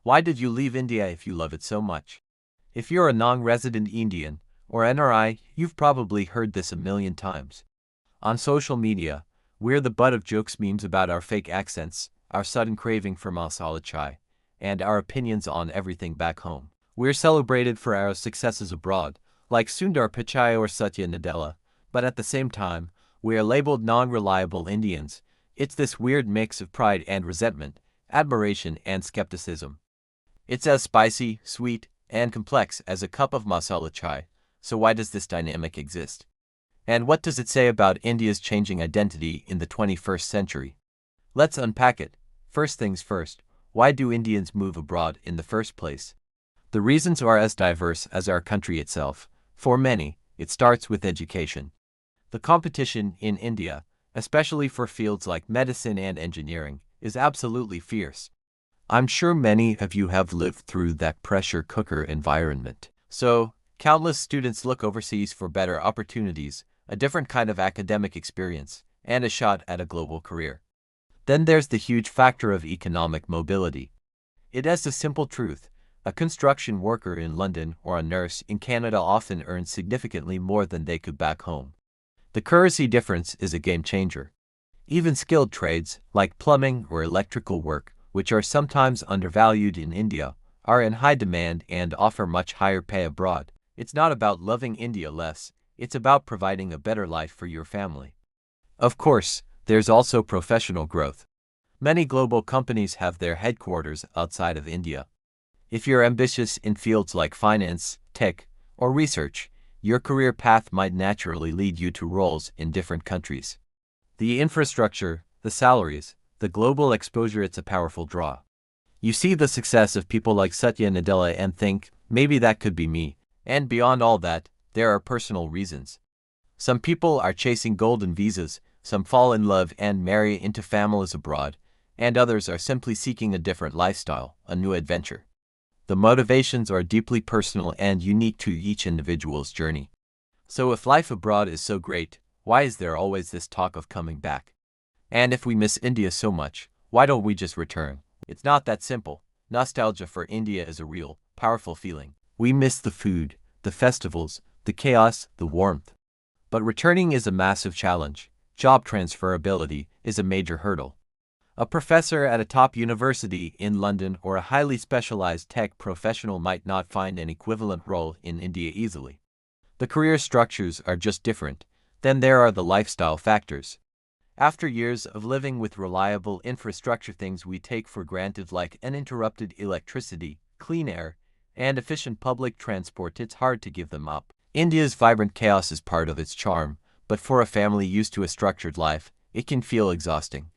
Why did you leave India if you love it so much? If you're a non-resident Indian, or NRI, you've probably heard this a million times. On social media, we're the butt of jokes, memes about our fake accents, our sudden craving for masala chai, and our opinions on everything back home. We're celebrated for our successes abroad, like Sundar Pichai or Satya Nadella, but at the same time, we are labeled non-reliable Indians. It's this weird mix of pride and resentment, admiration and skepticism. It's as spicy, sweet, and complex as a cup of masala chai. So why does this dynamic exist? And what does it say about India's changing identity in the 21st century? Let's unpack it. First things first, why do Indians move abroad in the first place? The reasons are as diverse as our country itself. For many, it starts with education. The competition in India, especially for fields like medicine and engineering, is absolutely fierce. I'm sure many of you have lived through that pressure cooker environment. So, countless students look overseas for better opportunities, a different kind of academic experience, and a shot at a global career. Then there's the huge factor of economic mobility. It is a simple truth. A construction worker in London or a nurse in Canada often earns significantly more than they could back home. The currency difference is a game changer. Even skilled trades, like plumbing or electrical work, which are sometimes undervalued in India, are in high demand and offer much higher pay abroad. It's not about loving India less, it's about providing a better life for your family. Of course, there's also professional growth. Many global companies have their headquarters outside of India. If you're ambitious in fields like finance, tech, or research, your career path might naturally lead you to roles in different countries. The infrastructure, the salaries, the global exposure, it's a powerful draw. You see the success of people like Satya Nadella and think, maybe that could be me. And beyond all that, there are personal reasons. Some people are chasing golden visas, some fall in love and marry into families abroad, and others are simply seeking a different lifestyle, a new adventure. The motivations are deeply personal and unique to each individual's journey. So if life abroad is so great, why is there always this talk of coming back? And if we miss India so much, why don't we just return? It's not that simple. Nostalgia for India is a real, powerful feeling. We miss the food, the festivals, the chaos, the warmth. But returning is a massive challenge. Job transferability is a major hurdle. A professor at a top university in London or a highly specialized tech professional might not find an equivalent role in India easily. The career structures are just different. Then there are the lifestyle factors. After years of living with reliable infrastructure, things we take for granted like uninterrupted electricity, clean air, and efficient public transport, it's hard to give them up. India's vibrant chaos is part of its charm, but for a family used to a structured life, it can feel exhausting.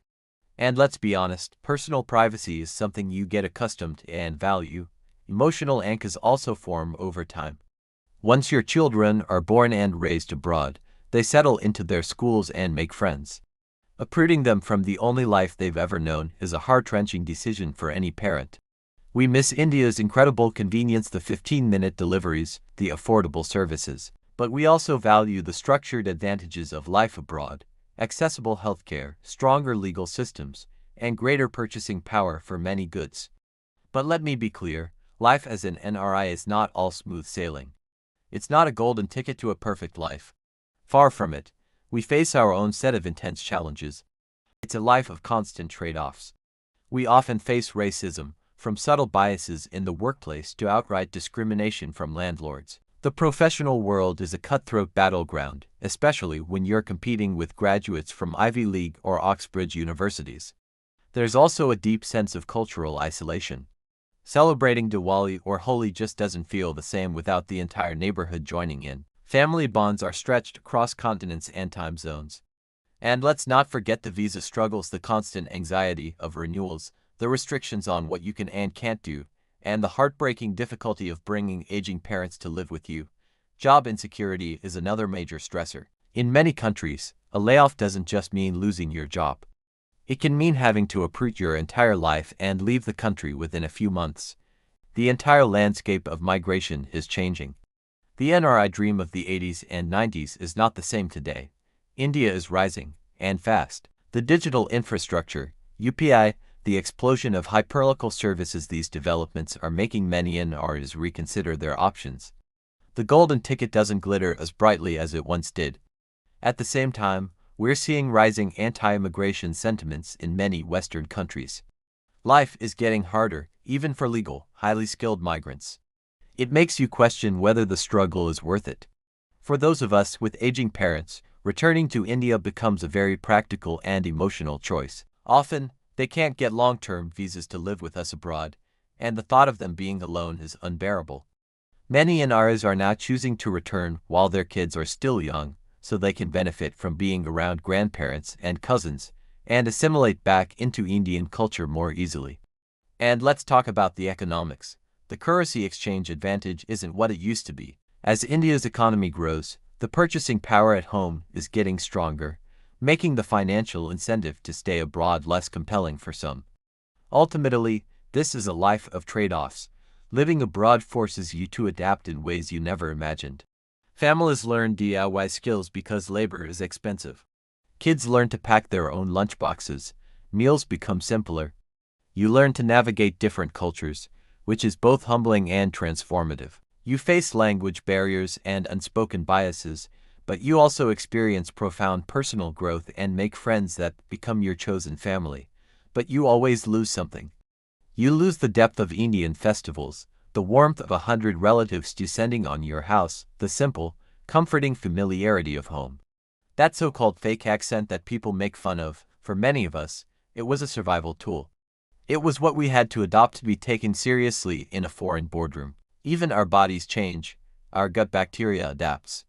And let's be honest, personal privacy is something you get accustomed to and value. Emotional anchors also form over time. Once your children are born and raised abroad, they settle into their schools and make friends. Uprooting them from the only life they've ever known is a heart-wrenching decision for any parent. We miss India's incredible convenience, the 15-minute deliveries, the affordable services, but we also value the structured advantages of life abroad, accessible healthcare, stronger legal systems, and greater purchasing power for many goods. But let me be clear, life as an NRI is not all smooth sailing. It's not a golden ticket to a perfect life. Far from it. We face our own set of intense challenges. It's a life of constant trade-offs. We often face racism, from subtle biases in the workplace to outright discrimination from landlords. The professional world is a cutthroat battleground, especially when you're competing with graduates from Ivy League or Oxbridge universities. There's also a deep sense of cultural isolation. Celebrating Diwali or Holi just doesn't feel the same without the entire neighborhood joining in. Family bonds are stretched across continents and time zones. And let's not forget the visa struggles, the constant anxiety of renewals, the restrictions on what you can and can't do, and the heartbreaking difficulty of bringing aging parents to live with you. Job insecurity is another major stressor. In many countries, a layoff doesn't just mean losing your job. It can mean having to uproot your entire life and leave the country within a few months. The entire landscape of migration is changing. The NRI dream of the 80s and 90s is not the same today. India is rising, and fast. The digital infrastructure, UPI, the explosion of hyperlocal services. These developments are making many NRIs reconsider their options. The golden ticket doesn't glitter as brightly as it once did. At the same time, we're seeing rising anti-immigration sentiments in many Western countries. Life is getting harder, even for legal, highly skilled migrants. It makes you question whether the struggle is worth it. For those of us with aging parents, returning to India becomes a very practical and emotional choice. Often, they can't get long-term visas to live with us abroad, and the thought of them being alone is unbearable. Many NRIs are now choosing to return while their kids are still young, so they can benefit from being around grandparents and cousins, and assimilate back into Indian culture more easily. And let's talk about the economics. The currency exchange advantage isn't what it used to be. As India's economy grows, the purchasing power at home is getting stronger, making the financial incentive to stay abroad less compelling for some. Ultimately, this is a life of trade-offs. Living abroad forces you to adapt in ways you never imagined. Families learn DIY skills because labor is expensive. Kids learn to pack their own lunchboxes. Meals become simpler. You learn to navigate different cultures, which is both humbling and transformative. You face language barriers and unspoken biases, but you also experience profound personal growth and make friends that become your chosen family. But you always lose something. You lose the depth of Indian festivals, the warmth of 100 relatives descending on your house, the simple, comforting familiarity of home. That so-called fake accent that people make fun of, for many of us, it was a survival tool. It was what we had to adopt to be taken seriously in a foreign boardroom. Even our bodies change, our gut bacteria adapts.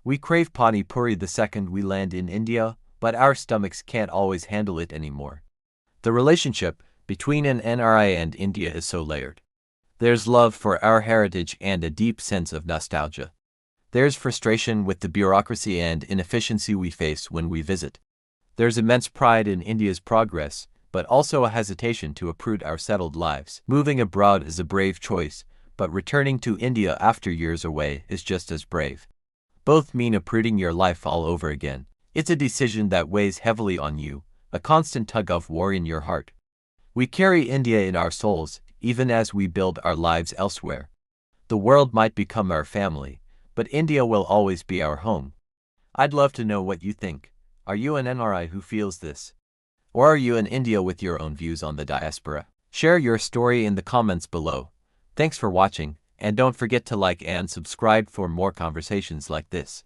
We crave pani puri the second we land in India, but our stomachs can't always handle it anymore. The relationship between an NRI and India is so layered. There's love for our heritage and a deep sense of nostalgia. There's frustration with the bureaucracy and inefficiency we face when we visit. There's immense pride in India's progress, but also a hesitation to uproot our settled lives. Moving abroad is a brave choice, but returning to India after years away is just as brave. Both mean uprooting your life all over again. It's a decision that weighs heavily on you, a constant tug-of-war in your heart. We carry India in our souls, even as we build our lives elsewhere. The world might become our family, but India will always be our home. I'd love to know what you think. Are you an NRI who feels this? Or are you in India with your own views on the diaspora? Share your story in the comments below. Thanks for watching, and don't forget to like and subscribe for more conversations like this.